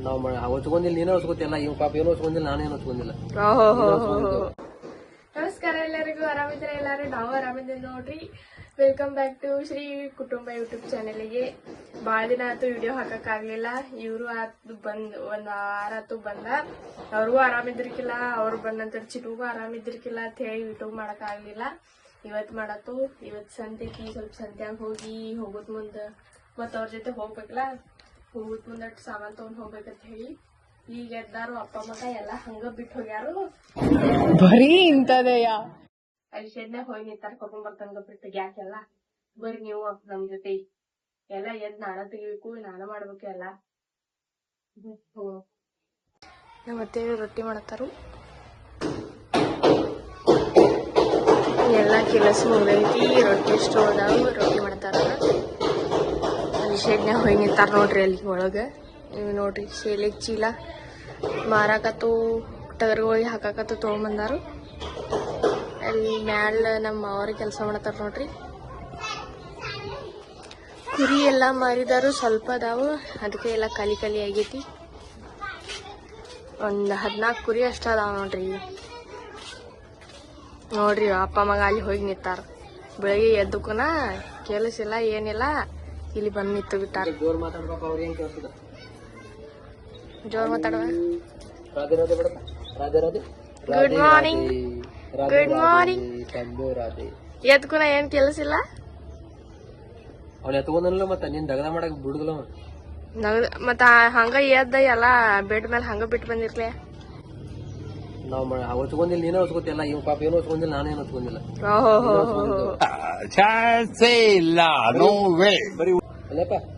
ನಾವ್ ಹೊಚ್ಕೊಂಡಿಲ್ಲ, ನೀನೇ ಹೊಚ್ಕೋತಿಯಲ್ಲ. ಇವ್ ಪಾಪ ಏನೋ ಹೊಚ್ಕೊಂಡಿಲ್ಲ, ನಾನೇನು ಹೊಚ್ಕೊಂಡಿಲ್ಲ. ನಮಸ್ಕಾರ ಎಲ್ಲರಿಗೂ. ಆರಾಮಿದ್ರೆ ಎಲ್ಲಾರು? ನಾವು ಆರಾಮಿದ್ದೀವಿ ನೋಡ್ರಿ. ವೆಲ್ಕಮ್ ಬ್ಯಾಕ್ ಟು ಶ್ರೀ ಕುಟುಂಬ ಯೂಟ್ಯೂಬ್ ಚಾನೆಲ್ಗೆ. ಭಾಳ ದಿನ ಆಯ್ತು ವಿಡಿಯೋ ಹಾಕಕ್ಕಾಗ್ಲಿಲ್ಲ. ಇವರು ಒಂದ್ ವಾರ ಆತು ಬಂದ. ಅವ್ರಿಗೂ ಆರಾಮಿದ್ರಿಕಿಲ್ಲ, ಅವ್ರು ಬಂದಂತ ಚಿಟುಗೂ ಆರಾಮಿದ್ರಿಕಿಲ್ಲ ಅಂತ ಹೇಳಿ ಯೂಟ್ಯೂಬ್ ಮಾಡಕ್ ಆಗ್ಲಿಲ್ಲ. ಇವತ್ ಮಾಡತ್ತು. ಇವತ್ ಸಂತೆಗೆ ಸ್ವಲ್ಪ ಸಂತ್ಯಾಗ ಹೋಗೋದ್ ಮುಂದ ಮತ್ತ ಅವ್ರ ಜೊತೆ ಹೋಗ್ಬೇಕಲ್ಲ, ಹೋಗೋದ್ ಮುಂದ ಸಾಮಾನ್ ತಗೊಂಡ್ ಹೋಗ್ಬೇಕಂತ ಹೇಳಿ ಈಗ ಎದ್ದಾರು. ಅಪ್ಪ ಮಗ ಎಲ್ಲಾ ಹಂಗ ಬಿಟ್ಟು ಹೋಗ್ಯಾರು. ಬರೀ ಇಂತದೆಯ ಅಲ್ಲಿ ಶೆಡ್ನಾಗ ಹೋಗಿ ನಿಂತಾರ, ಕರ್ಕೊಂಡ್ ಬರ್ತಾನ ಬಿಟ್ಟು ಗ್ಯಾಕೆಲ್ಲ. ಬರ್ರಿ ನೀವು ನಮ್ ಜೊತೆ. ಎಲ್ಲ ಎದ್ ನಾನ ತೆಗಿಬೇಕು, ನಾನ ಮಾಡ್ಬೇಕು ಎಲ್ಲ. ಮತ್ತೆ ರೊಟ್ಟಿ ಮಾಡತ್ತಾರು. ಎಲ್ಲ ಕೆಲಸ ಮುಗೈತಿ. ರೊಟ್ಟಿ ಎಷ್ಟು ಹೋದಾವು, ರೊಟ್ಟಿ ಮಾಡ್ತಾರ. ಅಲ್ಲಿ ಶೆಡ್ನಾಗ ಹೋಗಿ ನಿಂತಾರ ನೋಡ್ರಿ. ಅಲ್ಲಿ ಒಳಗ ನೀವು ನೋಡ್ರಿ, ಸೇಲಿಗ್ ಚೀಲ ಮಾರಾಕತ್ತು, ಟಗರ್ಗಳಿಗೆ ಹಾಕಾಕತ್ತು ತಗೊಂಬಂದಾರು. ಅಲ್ಲಿ ಮ್ಯಾಲ ನಮ್ಮ ಅವ್ರಿಗೆ ಕೆಲಸ ಮಾಡತ್ತಾರ ನೋಡ್ರಿ. ಕುರಿ ಎಲ್ಲ ಮಾರಿದಾರು, ಸ್ವಲ್ಪ ಅದಾವು, ಅದಕ್ಕೆ ಎಲ್ಲ ಖಾಲಿ ಆಗೈತಿ. ಒಂದ್ 14 ಕುರಿ ಅಷ್ಟ ಅದಾವ ನೋಡ್ರಿ. ನೋಡ್ರಿ ಅಪ್ಪ ಮಗ ಅಲ್ಲಿ ಹೋಗಿ ನಿಂತಾರ. ಬೆಳಗ್ಗೆ ಎದ್ದಕ್ಕೂನ ಕೆಲಸ ಇಲ್ಲ ಏನಿಲ್ಲ, ಇಲ್ಲಿ ಬಂದು ನಿಂತು ಬಿಟ್ಟಾರ. ಜೋರ್ ಮಾತಾಡ್ಬೇಕು, ಅವ್ರ ಏನ್ ಕೇಳ್ತದ? ಜೋರ್ ಮಾತಾಡುವ. Good morning. Good morning. Radhe. ಎದ್ಕೂನ ಏನ್ ಕೆಲಸ ಇಲ್ಲ. ಅವ್ನ ಎತ್ಕೊಂಡಲ್ಲ, ಮತ್ತ ನೀನ್ ದಗದ ಮಾಡಕ್ ಬಿಡುದಿಲ್ಲ. ಮತ್ತ ಹಂಗ ಎದ್ದ ಎಲ್ಲ ಬೆಡ್ ಮೇಲೆ ಹಂಗ ಬಿಟ್ಟು ಬಂದಿರ್ಲಿ. ನಾವ್ ಹೊಚ್ಕೊಂಡಿಲ್ಲ, ನೀನೇ ಹೊಚ್ಕೋತಿಯಲ್ಲ. ಇವ್ ಪಾಪ ಏನೋ ಹೊಚ್ಕೊಂಡಿಲ್ಲ, ನಾನೇನು ಹೊಚ್ಕೊಂಡಿಲ್ಲ.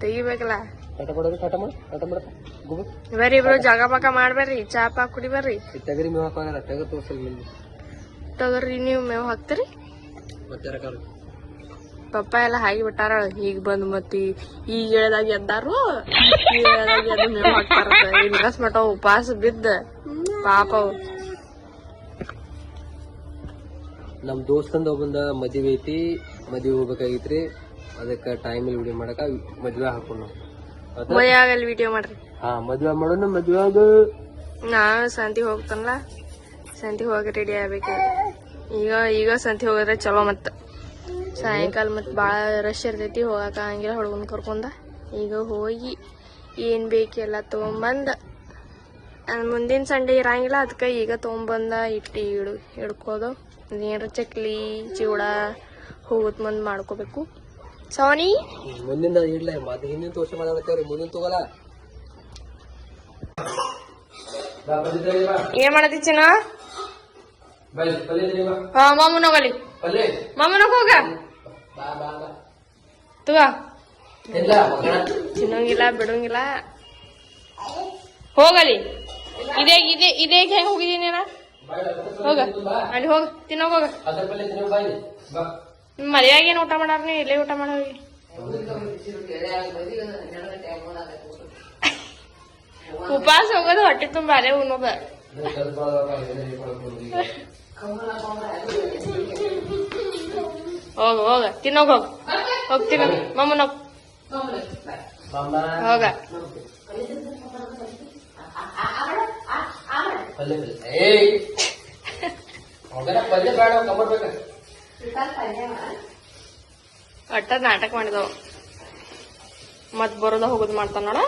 ತೆಗಿಬೇಕಲ್ಲ. ಕಟ ಮಾಡೋದು, ಕಟ ಮಾಡ ಗುಬು. ಬರ್ರಿ ಇಬ್ರು ಜಾಗ ಪಾಕ ಮಾಡ್ಬೇಡ್ರಿ, ಚಾ ಪಾ ಕುಡಿ ಬರ್ರಿ. ಟಗರಿ ಮೇವ್ ಹಾಕೋಣ, ಟಗರ್ ತೋರ್ಸಲ್ ನಿಮ್ಗೆ. ತಗೋರಿ, ನೀವು ಮೇವ್ ಹಾಕ್ತಿರಿ. ಮತ್ತೆ ಪಪ್ಪ ಎಲ್ಲ ಹಾಕಿ ಬಿಟ್ಟಾರ. ಈಗ ಬಂದ್ ಮತ್ತಿ ಈಗ ಹೇಳ್ದಾಗ ಎದ್ದಾರು, ಈಗ ಹೇಳ್ದಾಗ ಎದ್ದು ಮೇವ್ ಹಾಕ್ತಾರ. ಇನ್ಕಸ್ ಮಟ ಉಪವಾಸ ಬಿದ್ದ ಪಾಪ. ನಮ್ ದೋಸ್ತಂದ ಒಬ್ಬಂದ ಮದ್ವೆ ಐತಿ, ಮದ್ವೆ ಹೋಗ್ಬೇಕಾಗಿತ್ರಿ. ಅದಕ್ಕ ಟೈಮ್ ಇಲ್ಲಿ ವಿಡಿಯೋ ಮಾಡಕ ಮದ್ವೆ ಹಾಕೊಂಡು ಮದ್ಯಾಗಲ್ಲಿ ವಿಡಿಯೋ ಮಾಡ್ರಿ. ಮದ್ವೆ ಮಾಡೋಣ. ಮದ್ವೆಯಾಗ ನಾ ಸಂತಿ ಹೋಗ್ತಾನಲ್ಲ, ಸಂತಿ ಹೋಗಿ ರೆಡಿ ಆಗ್ಬೇಕು. ಈಗ ಸಂತಿ ಹೋಗಿದ್ರೆ ಚಲೋ. ಮತ್ತ ಸಾಯಂಕಾಲ ಮತ್ ಬಾಳ ರಶ್ ಇರ್ತೈತಿ, ಹೋಗಾಕ ಹಂಗಿಲ್ಲ ಹುಡುಗನ್ ಕರ್ಕೊಂಡ. ಈಗ ಹೋಗಿ ಏನ್ ಬೇಕೆಲ್ಲ ತಗೊಂಬಂದ, ಮುಂದಿನ ಸಂಡೆ ಇರಂಗಿಲ್ಲ, ಅದಕ್ಕ ಈಗ ತಗೊಂಬಂದ ಇಟ್ಟಿ ಹಿಡ್ಕೋದು. ಏನ್ರ ಚಕ್ಲಿ ಚಿವಡ ಹೋಗುತ್ ಮುಂದ್ ಮಾಡ್ಕೋಬೇಕು. ಸೋನಿ ಮುಂದಿನ ಇಡ್ಲ ಮತ್ತೆ ಹಿಂದಿನ ತೋರ್ಸ ಮಾತಾಡ್ತೇವ್ರಿ, ಮುಂದಿನ ತಗೋಲ್ಲ. ಏನ್ ಮಾಡತಿ ಚಿನ್ನ? ಮಾಮೂನ್ ಹೋಗಲಿ, ಮಾಮೂನ್ ಹೋಗ ತಗ. ತಿನ್ನಂಗಿಲ್ಲ ಬಿಡಂಗಿಲ್ಲ, ಹೋಗಲಿ. ಇದೇ ಹೆಂಗ್ ಹೋಗಿದೀನಿ ನಾ? ಹೋಗ ಅಲ್ಲಿ, ಹೋಗ ತಿನ್ನೋಗ. ಹೋಗ. ಮದ್ವೆಯಾಗ ಏನ್ ಊಟ ಮಾಡಾರ? ನೀ ಇಲ್ಲೇ ಊಟ ಮಾಡೋಗಿ. ಉಪವಾಸ ಹೋಗೋದು ಹೊಟ್ಟೆ ತುಂಬ ಅಲೆ ಉಣ್ಣೋದ. ಹೋಗ ತಿನ್ನೋಗ. ಹೋಗ್ ತಿನ್ನ ಮಮ್ಮನ. ಹೋಗ. ಒಟ್ಟ ನಾಟಕ ಮಾಡಿದವ್. ಮತ್ ಬರೋದ ಹೋಗೋದು ಮಾಡ್ತಾನ ನೋಡ.